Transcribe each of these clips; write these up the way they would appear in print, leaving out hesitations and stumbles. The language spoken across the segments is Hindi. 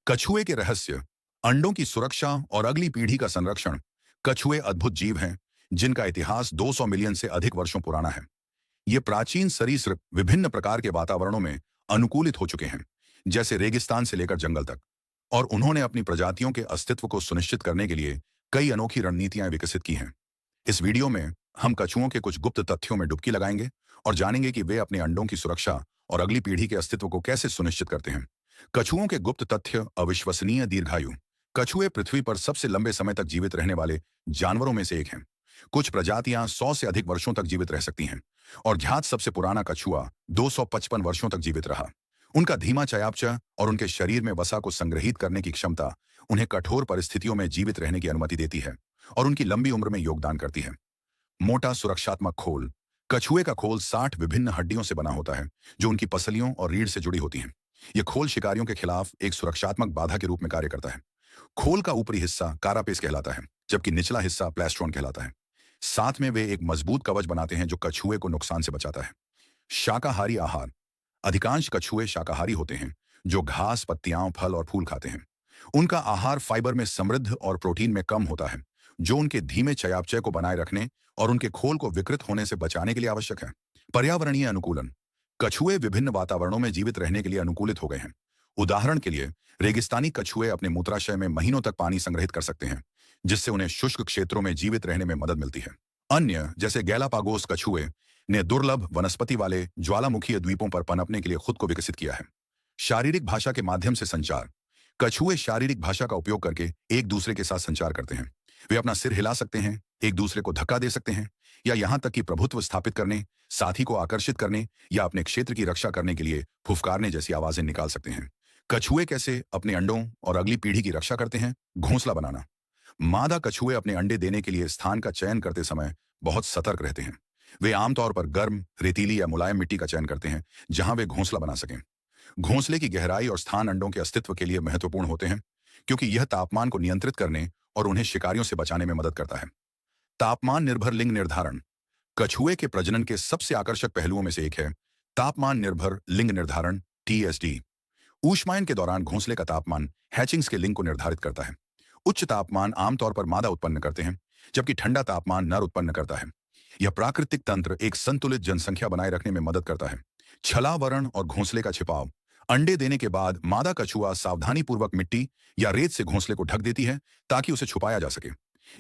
कछुए के रहस्य, अंडों की सुरक्षा और अगली पीढ़ी का संरक्षण। कछुए अद्भुत जीव हैं जिनका इतिहास 200 मिलियन से अधिक वर्षों पुराना है। ये प्राचीन सरीसृप विभिन्न प्रकार के वातावरणों में अनुकूलित हो चुके हैं, जैसे रेगिस्तान से लेकर जंगल तक, और उन्होंने अपनी प्रजातियों के अस्तित्व को सुनिश्चित करने के लिए कई अनोखी रणनीतियां विकसित की हैं। इस वीडियो में हम कछुओं के कुछ गुप्त तथ्यों में डुबकी लगाएंगे और जानेंगे कि वे अपने अंडों की सुरक्षा और अगली पीढ़ी के अस्तित्व को कैसे सुनिश्चित करते हैं। कछुओं के गुप्त तथ्य। अविश्वसनीय दीर्घायु। कछुए पृथ्वी पर सबसे लंबे समय तक जीवित रहने वाले जानवरों में से एक हैं। कुछ प्रजातियां 100 से अधिक वर्षों तक जीवित रह सकती हैं और ध्यात सबसे पुराना कछुआ 255 वर्षों तक जीवित रहा। उनका धीमा चयापचय और उनके शरीर में वसा को संग्रहित करने की क्षमता उन्हें कठोर परिस्थितियों में जीवित रहने की अनुमति देती है और उनकी लंबी उम्र में योगदान करती है। मोटा सुरक्षात्मक खोल। कछुए का खोल 60 विभिन्न हड्डियों से बना होता है जो उनकी पसलियों और रीढ़ से जुड़ी होती हैं। यह खोल शिकारियों के खिलाफ एक सुरक्षात्मक बाधा के रूप में कार्य करता है। खोल का ऊपरी हिस्सा कारापेस कहलाता है, जबकि निचला हिस्सा प्लेस्ट्रॉन कहलाता है। साथ में वे एक मजबूत कवच बनाते हैं जो कछुए को नुकसान से बचाता है। शाकाहारी आहार। अधिकांश कछुए शाकाहारी होते हैं जो घास, पत्तियां, फल और फूल खाते हैं। उनका आहार फाइबर में समृद्ध और प्रोटीन में कम होता है, जो उनके धीमे चयापचय को बनाए रखने और उनके खोल को विकृत होने से बचाने के लिए आवश्यक है। पर्यावरणीय अनुकूलन। कछुए विभिन्न वातावरणों में जीवित रहने के लिए अनुकूलित हो गए हैं। उदाहरण के लिए, रेगिस्तानी कछुए अपने मूत्राशय में महीनों तक पानी संग्रहित कर सकते हैं, जिससे उन्हें शुष्क क्षेत्रों में जीवित रहने में मदद मिलती है। अन्य, जैसे गैलापागोस कछुए, ने दुर्लभ वनस्पति वाले ज्वालामुखीय द्वीपों पर पनपने के लिए खुद को विकसित किया है। शारीरिक भाषा के माध्यम से संचार। कछुए शारीरिक भाषा का उपयोग करके एक दूसरे के साथ संचार करते हैं। वे अपना सिर हिला सकते हैं, एक दूसरे को धक्का दे सकते हैं, या यहां तक कि प्रभुत्व स्थापित करने, साथी को आकर्षित करने या अपने क्षेत्र की रक्षा करने के लिए फुफकारने जैसी आवाजें निकाल सकते हैं। कछुए कैसे अपने अंडों और अगली पीढ़ी की रक्षा करते हैं? घोंसला बनाना। मादा कछुए अपने अंडे देने के लिए स्थान का चयन करते समय बहुत सतर्क रहते हैं। वे आमतौर पर गर्म, रेतीली या मुलायम मिट्टी का चयन करते हैं जहां वे घोंसला बना सकें। घोंसले की गहराई और स्थान अंडों के अस्तित्व के लिए महत्वपूर्ण होते हैं, क्योंकि यह तापमान को नियंत्रित करने और उन्हें शिकारियों से बचाने में मदद करता है। तापमान निर्भर लिंग निर्धारण। कछुए के प्रजनन के सबसे आकर्षक पहलुओं में से एक है तापमान निर्भर लिंग निर्धारण, TSD। ऊष्मायन के दौरान घोंसले का तापमान हैचिंग्स के लिंग को निर्धारित करता है। उच्च तापमान आमतौर पर मादा उत्पन्न करते हैं, जबकि ठंडा तापमान नर उत्पन्न करता है। यह प्राकृतिक तंत्र एक संतुलित जनसंख्या बनाए रखने में मदद करता है। छलावरण और घोंसले का छिपाव। अंडे देने के बाद मादा कछुआ सावधानीपूर्वक मिट्टी या रेत से घोंसले को ढक देती है ताकि उसे छुपाया जा सके।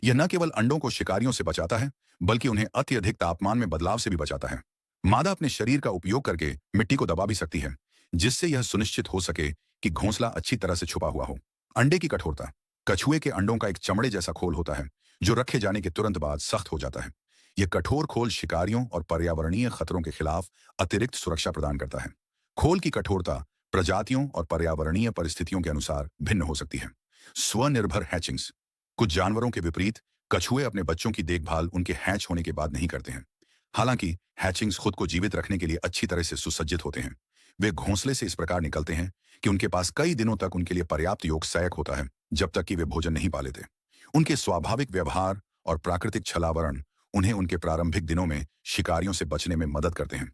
यह न केवल अंडों को शिकारियों से बचाता है, बल्कि उन्हें अत्यधिक तापमान में बदलाव से भी बचाता है। मादा अपने शरीर का उपयोग करके मिट्टी को दबा भी सकती है, जिससे यह सुनिश्चित हो सके कि घोंसला अच्छी तरह से छुपा हुआ हो। अंडे की कठोरता। कछुए के अंडों का एक चमड़े जैसा खोल होता है जो रखे जाने के तुरंत बाद सख्त हो जाता है। यह कठोर खोल शिकारियों और पर्यावरणीय खतरों के खिलाफ अतिरिक्त सुरक्षा प्रदान करता है। खोल की कठोरता प्रजातियों और पर्यावरणीय परिस्थितियों के अनुसार भिन्न हो सकती है। स्वनिर्भर हैचिंग्स। कुछ जानवरों के विपरीत कछुए अपने बच्चों की देखभाल उनके हैच होने के बाद नहीं करते हैं। हालांकि हैचिंग्स खुद को जीवित रखने के लिए अच्छी तरह से सुसज्जित होते हैं। वे घोंसले से इस प्रकार निकलते हैं कि उनके पास कई दिनों तक उनके लिए पर्याप्त योग सहायक होता है, जब तक कि वे भोजन नहीं पा लेते। उनके स्वाभाविक व्यवहार और प्राकृतिक छलावरण उन्हें उनके प्रारंभिक दिनों में शिकारियों से बचने में मदद करते हैं।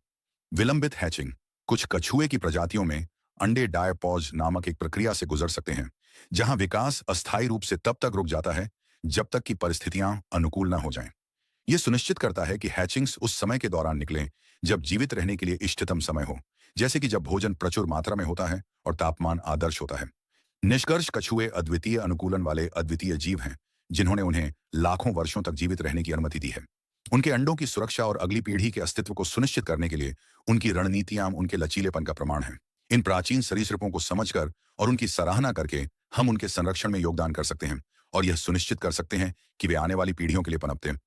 विलंबित हैचिंग। कुछ कछुए की प्रजातियों में अंडे डायपॉज नामक एक प्रक्रिया से गुजर सकते हैं, जहां विकास अस्थायी रूप से तब तक रुक जाता है जब तक कि परिस्थितियां अनुकूल न हो जाएं। यह सुनिश्चित करता है कि हैचिंग्स उस समय के दौरान निकलें जब जीवित रहने के लिए इष्टतम समय हो, जैसे कि जब भोजन प्रचुर मात्रा में होता है और तापमान आदर्श होता है। निष्कर्ष, कछुए अद्वितीय अनुकूलन वाले अद्वितीय जीव हैं, जिन्होंने उन्हें लाखों वर्षों तक जीवित रहने की अनुमति दी है। उनके अंडों की सुरक्षा और अगली पीढ़ी के अस्तित्व को सुनिश्चित करने के लिए उनकी रणनीतियां उनके लचीलेपन का प्रमाण हैं। इन प्राचीन सरीसृपों को समझकर और उनकी सराहना करके हम उनके संरक्षण में योगदान कर सकते हैं और यह सुनिश्चित कर सकते हैं कि वे आने वाली पीढ़ियों के लिए पनपते हैं।